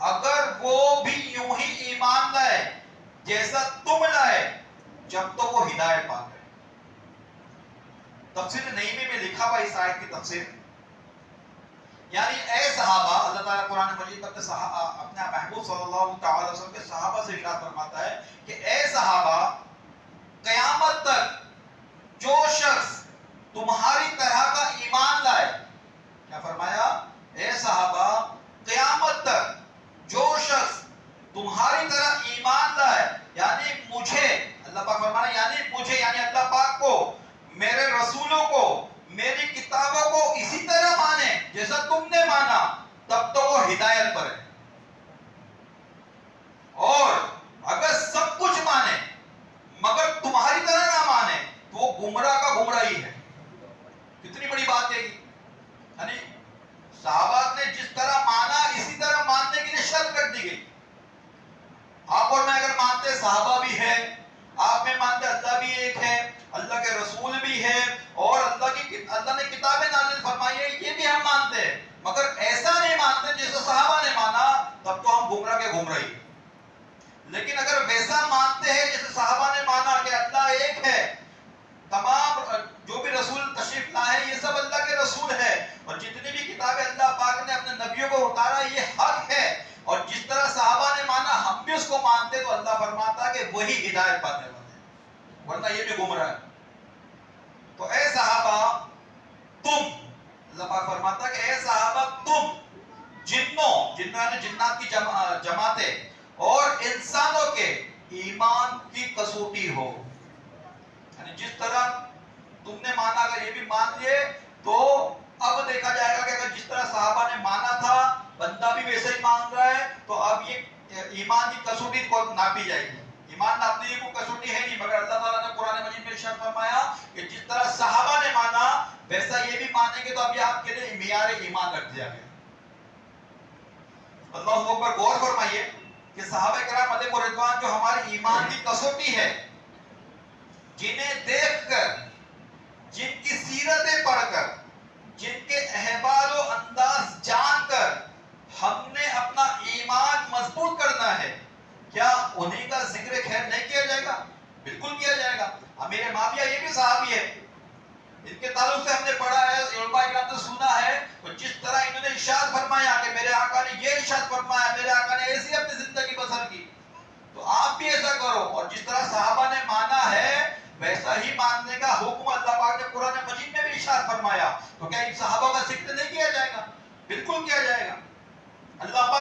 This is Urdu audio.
اگر وہ بھی یوں ہی ایمان لائے جیسا تم لائے جب تو وہ ہدایت پا گئے. تفسیر نعیمی میں لکھا ہوا اس آیت کی تفسیر، یعنی اے صحابہ، اللہ تعالیٰ قرآن مجید اپنے محبوب صلی اللہ تعالی وسلم کے صحابہ سے ارشاد فرماتا ہے کہ اے صحابہ، قیامت تک جو شخص تمہاری طرح کا ایمان لائے، کیا فرمایا؟ اے صحابہ، قیامت تک جو شخص تمہاری طرح ایمان لائے، یعنی مجھے، اللہ پاک فرمانا یعنی مجھے، یعنی اللہ پاک کو، میرے رسولوں کو، میری کتابوں کو اسی طرح مانے جیسا تم نے مانا، تب تو وہ ہدایت پر ہے. اور اگر سب کچھ مانے مگر تمہاری طرح نہ مانے تو وہ گمراہ کا گمراہی ہے. کتنی بڑی بات ہے یعنی صحابہ نے جس طرح مانا اسی طرح ماننے کے لیے شرط کر دی گئی. آپ اور میں اگر مانتے صحابہ بھی ہے، آپ میں مانتے اللہ بھی ایک ہے، اللہ کے رسول بھی ہے، اور اللہ نے کتابیں نازل فرمائی ہے، یہ بھی ہم مانتے ہیں، مگر ایسا نہیں مانتے جیسا صحابہ نے مانا، تب تو ہم گمراہ کے گمراہی. لیکن اگر ویسا مانتے ہیں جیسے صحابہ نے مانا کہ اللہ ایک ہے، تمام جو بھی رسول تشریف لائے یہ سب اللہ کے رسول ہے، اور جتنی بھی کتابیں اللہ پاک نے اپنے نبیوں کو اتارا یہ حق ہے، اور جس طرح صحابہ نے مانا ہم بھی اس کو مانتے، تو اللہ فرماتا کہ وہی ہدایت پانے والے ہیں، ورنہ یہ بھی گمراہ ہے. تو اے صحابہ تم، اللہ پاک فرماتا کہ اے صحابہ تم جنات کی جماعتیں اور انسانوں کے ایمان کی کسوٹی ہو. یعنی جس طرح تم نے مانا اگر یہ بھی مان لیے تو اب دیکھا جائے گا کہ اگر جس طرح صحابہ نے مانا تھا بندہ بھی ویسے ہی مان رہا ہے، تو اب یہ ایمان کی کسوٹی کو ناپی جائے گی. ایمان ناپنے کی کوئی کسوٹی ہے نہیں، مگر اللہ تعالیٰ نے قرآن مجید میں ارشاد فرمایا کہ جس طرح صحابہ نے مانا ویسا یہ بھی مانیں گے، تو اب یہ آپ کے لیے معیار ایمان رکھ دیا گیا. اللہ اکبر. غور فرمائیے کہ صحابہ کرام علیہ رضوان جو ہماری ایمان کی کسوٹی ہے، جنہیں دیکھ کر، جن کی سیرتیں پڑھ کر، جن کے احوال و انداز جان کر ہم نے اپنا ایمان مضبوط کرنا ہے، کیا انہیں کا ذکر خیر نہیں کیا جائے گا؟ بالکل کیا جائے گا. امیر معاویہ یہ بھی صحابی ہے، ان کے تعلق سے ہم نے پڑھا ہے، علماء کرام سے سنا ہے، تو جس طرح انہوں نے ارشاد فرمایا کہ میرے آقا نے یہ ارشاد فرمایا، میرے آقا نے ایسی اپنی زندگی بسر کی، تو آپ بھی ایسا کرو. اور جس طرح صحابہ نے مانا ہے ویسا ہی ماننے کا حکم اللہ پاک نے قرآن مجید میں بھی ارشاد فرمایا. تو کیا ان صحابہ کا ذکر نہیں کیا جائے گا؟ بالکل کیا جائے گا. اللہ پاک